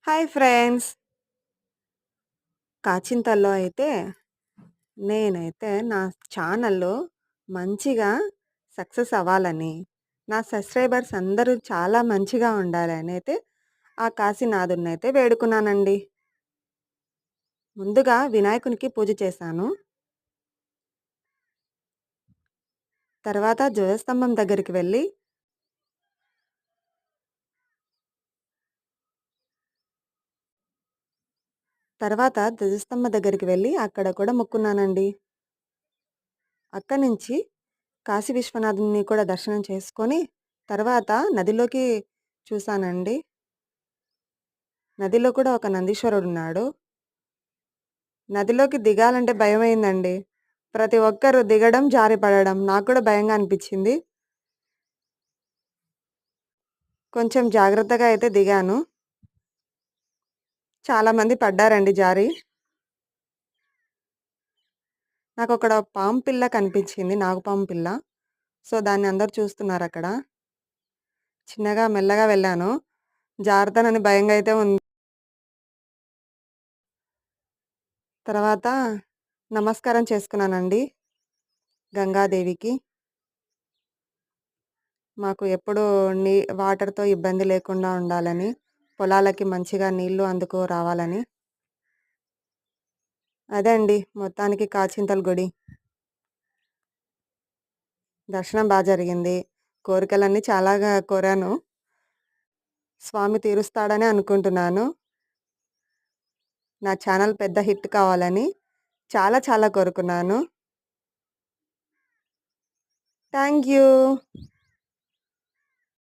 Hi friends. కాచింతల్లో అయితే నేనైతే నా ఛానల్‌లో మంచిగా సక్సెస్ అవ్వాలని, నా సబ్స్క్రైబర్స్ అందరూ చాలా మంచిగా ఉండాలనైతే ఆ కాశీనాథుడినైతే వేడుకున్నానండి. ముందుగా వినాయకునికి పూజ చేశాను. తర్వాత ధ్వజస్తంభం దగ్గరికి వెళ్ళి, అక్కడ కూడా మొక్కున్నానండి. అక్కడి నుంచి కాశీ విశ్వనాథుడిని కూడా దర్శనం చేసుకొని, తర్వాత నదిలోకి చూశానండి. నదిలో కూడా ఒక నందీశ్వరుడున్నాడు. నదిలోకి దిగాలంటే భయమైందండి. ప్రతి ఒక్కరు దిగడం, జారి పడడం. నాకు కూడా భయంగా అనిపిచ్చింది. కొంచెం జాగ్రత్తగా అయితే దిగాను. చాలామంది పడ్డారండి జారి. నాకక్కడ పాము పిల్ల కనిపించింది. నాగుపాము పిల్ల. సో, దాన్ని అందరూ చూస్తున్నారక్కడ. చిన్నగా మెల్లగా వెళ్ళాను. జారుతానని భయంగా అయితే ఉంది. తర్వాత నమస్కారం చేసుకున్నానండి గంగాదేవికి. మాకు ఎప్పుడూ వాటర్‌తో ఇబ్బంది లేకుండా ఉండాలని, పొలాలకి మంచిగా నీళ్లు అందుకు రావాలని. అదే అండి మొత్తానికి కాచింతల గుడి. దర్శనం జరిగింది. కోరికలన్నీ చాలాగా కోరాను. స్వామి తీరుస్తాడని అనుకుంటున్నాను. నా ఛానల్ పెద్ద హిట్ కావాలని చాలా చాలా కోరుకున్నాను. Thank you.